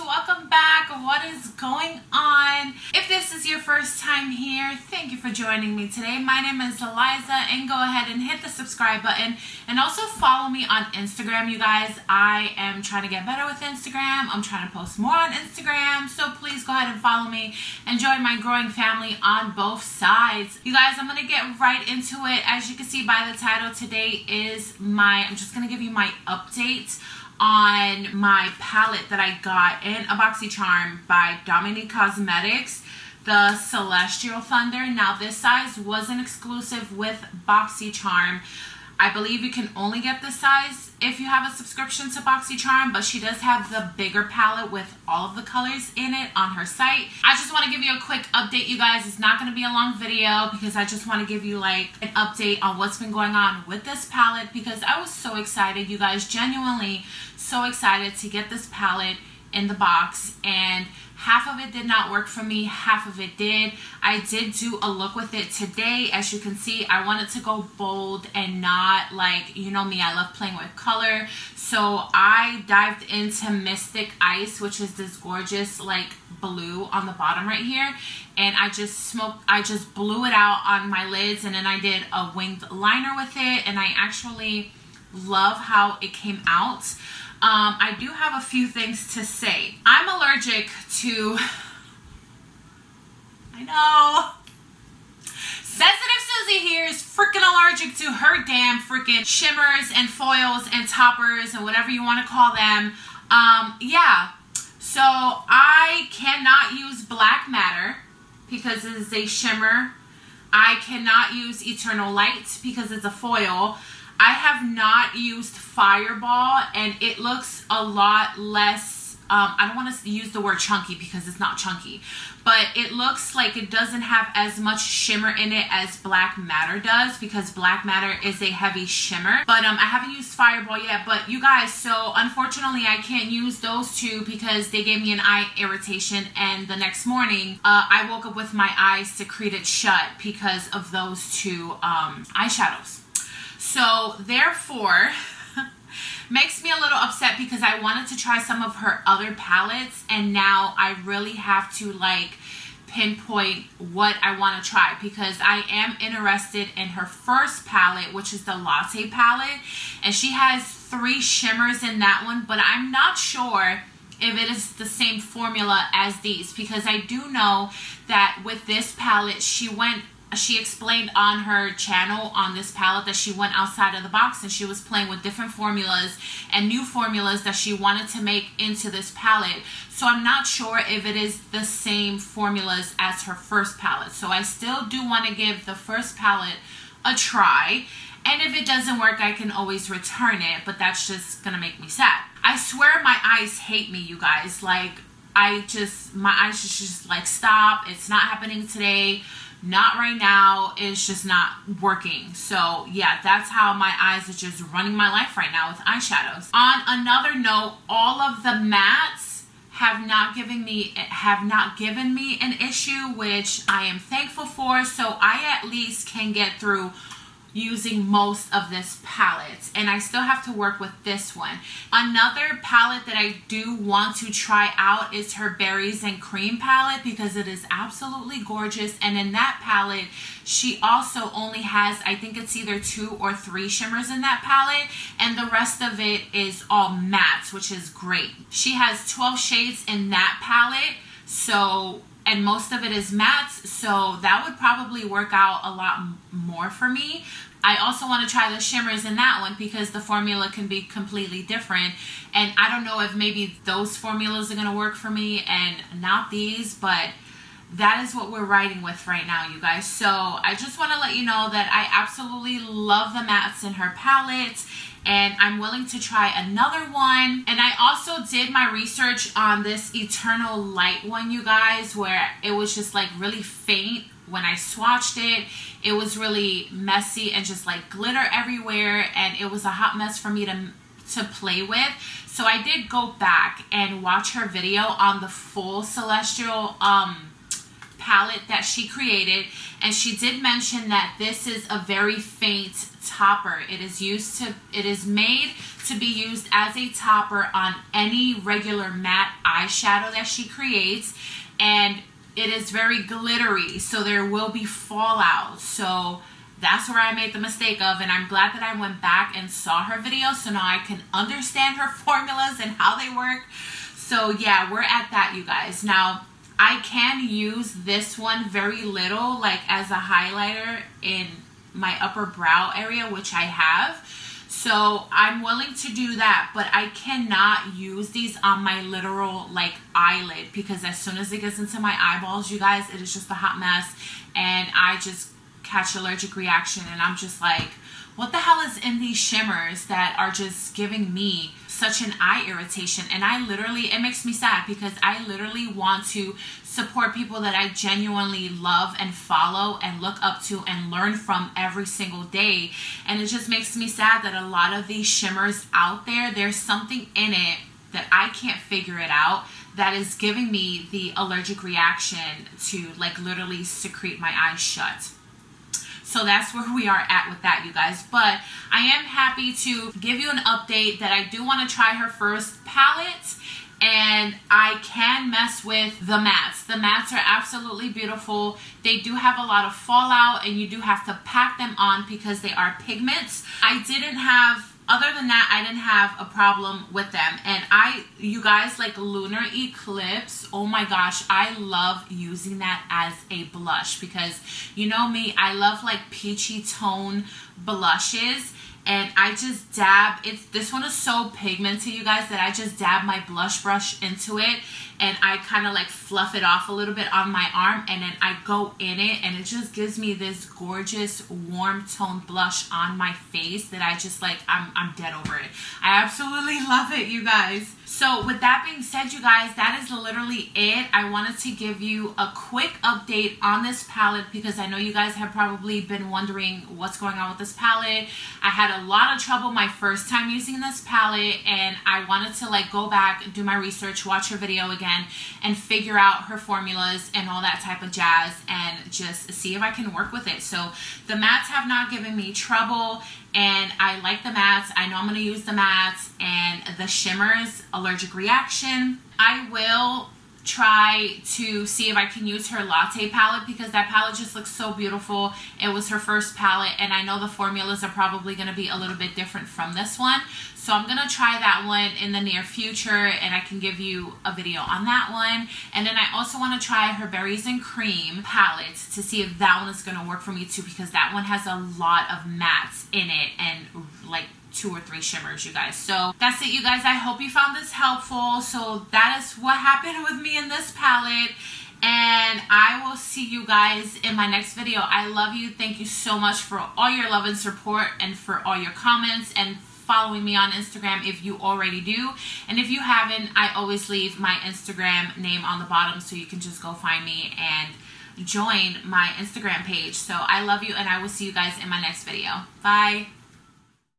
welcome back. What is going on? If this is your first time here, thank you for joining me today. My name is Eliza, and go ahead and hit the subscribe button and also follow me on Instagram, you guys. I am trying to get better with Instagram. I'm trying to post more on Instagram, so please go ahead and follow me and join my growing family on both sides. You guys, I'm gonna get right into it. As you can see by the title, today is I'm just gonna give you my update on my palette that I got in a BoxyCharm by Dominique Cosmetics, the Celestial Thunder. Now this size wasn't exclusive with BoxyCharm. I believe you can only get this size if you have a subscription to BoxyCharm, but she does have the bigger palette with all of the colors in it on her site. I just want to give you a quick update, you guys. It's not going to be a long video because I just want to give you like an update on what's been going on with this palette, because I was so excited, you guys, genuinely so excited to get this palette in the box, and half of it did not work for me, half of it did. I did do a look with it today. As you can see, I wanted to go bold and not like, you know me, I love playing with color. So I dived into Mystic Ice, which is this gorgeous like blue on the bottom right here, and I just blew it out on my lids, and then I did a winged liner with it, and I actually love how it came out. I do have a few things to say. I'm allergic to, I know, Sensitive Susie here is freaking allergic to her damn freaking shimmers and foils and toppers and whatever you want to call them. Yeah, so I cannot use Black Matter because it is a shimmer. I cannot use Eternal Light because it's a foil. I have not used Fireball, and it looks a lot less, I don't want to use the word chunky because it's not chunky, but it looks like it doesn't have as much shimmer in it as Black Matter does, because Black Matter is a heavy shimmer. But I haven't used Fireball yet. But you guys, so unfortunately I can't use those two because they gave me an eye irritation, and the next morning I woke up with my eyes secreted shut because of those two eyeshadows. So therefore, makes me a little upset because I wanted to try some of her other palettes, and now I really have to like pinpoint what I want to try, because I am interested in her first palette, which is the Latte Palette, and she has 3 shimmers in that one, but I'm not sure if it is the same formula as these, because I do know that with this palette she explained on her channel on this palette that she went outside of the box and she was playing with different formulas and new formulas that she wanted to make into this palette. So I'm not sure if it is the same formulas as her first palette. So I still do want to give the first palette a try. And if it doesn't work, I can always return it, but that's just gonna make me sad. I swear my eyes hate me, you guys. Like, my eyes just like, stop. It's not happening today. Not right now. It's just not working. So yeah, that's how my eyes are just running my life right now with eyeshadows. On another note, all of the mattes have not given me an issue, which I am thankful for. So I at least can get through using most of this palette, and I still have to work with this one. Another palette that I do want to try out is her Berries and Cream palette, because it is absolutely gorgeous, and in that palette she also only has, I think it's either 2 or 3 shimmers in that palette, and the rest of it is all mattes, which is great. She has 12 shades in that palette, so, and most of it is mattes, so that would probably work out a lot more for me. I also want to try the shimmers in that one because the formula can be completely different, and I don't know if maybe those formulas are going to work for me and not these, but that is what we're riding with right now, you guys. So I just want to let you know that I absolutely love the mattes in her palette, and I'm willing to try another one. And I also did my research on this Eternal Light one, you guys, where it was just like really faint. When I swatched it, it was really messy and just like glitter everywhere, and it was a hot mess for me to play with. So I did go back and watch her video on the full Celestial palette that she created, and she did mention that this is a very faint topper. It is made to be used as a topper on any regular matte eyeshadow that she creates, and it is very glittery, so there will be fallout. So that's where I made the mistake of, and I'm glad that I went back and saw her video, so now I can understand her formulas and how they work. So yeah, we're at that, you guys. Now, I can use this one very little, like as a highlighter in my upper brow area, which I have. So I'm willing to do that, but I cannot use these on my literal like eyelid, because as soon as it gets into my eyeballs, you guys, it is just a hot mess, and I just catch allergic reaction, and I'm just like, what the hell is in these shimmers that are just giving me such an eye irritation? And I literally, it makes me sad, because I literally want to support people that I genuinely love and follow and look up to and learn from every single day. And it just makes me sad that a lot of these shimmers out there, there's something in it that I can't figure it out that is giving me the allergic reaction to like literally secrete my eyes shut. So that's where we are at with that, you guys. But I am happy to give you an update that I do want to try her first palette, and I can mess with the mattes. The mattes are absolutely beautiful. They do have a lot of fallout, and you do have to pack them on because they are pigments. Other than that, I didn't have a problem with them. And you guys, like Lunar Eclipse, oh my gosh, I love using that as a blush, because you know me, I love like peachy tone blushes, and I just dab. This one is so pigmented, you guys, that I just dab my blush brush into it, and I kind of like fluff it off a little bit on my arm, and then I go in it, and it just gives me this gorgeous warm tone blush on my face that I just like, I'm dead over it. I absolutely love it, you guys. So with that being said, you guys, that is literally it. I wanted to give you a quick update on this palette, because I know you guys have probably been wondering what's going on with this palette. I had a lot of trouble my first time using this palette, and I wanted to like go back, do my research, watch her video again, and figure out her formulas and all that type of jazz, and just see if I can work with it. So the mattes have not given me trouble, and I like the mattes. I know I'm going to use the mattes, and the shimmers, allergic reaction. I will try to see if I can use her Latte palette, because that palette just looks so beautiful. It was her first palette, and I know the formulas are probably going to be a little bit different from this one. So I'm going to try that one in the near future, and I can give you a video on that one. And then I also want to try her Berries and Cream palette to see if that one is going to work for me too, because that one has a lot of mattes in it and like 2 or 3 shimmers, you guys. So that's it, you guys. I hope you found this helpful. So that is what happened with me in this palette, and I will see you guys in my next video. I love you. Thank you so much for all your love and support, and for all your comments, and following me on Instagram if you already do. And if you haven't, I always leave my Instagram name on the bottom, so you can just go find me and join my Instagram page. So I love you, and I will see you guys in my next video. Bye.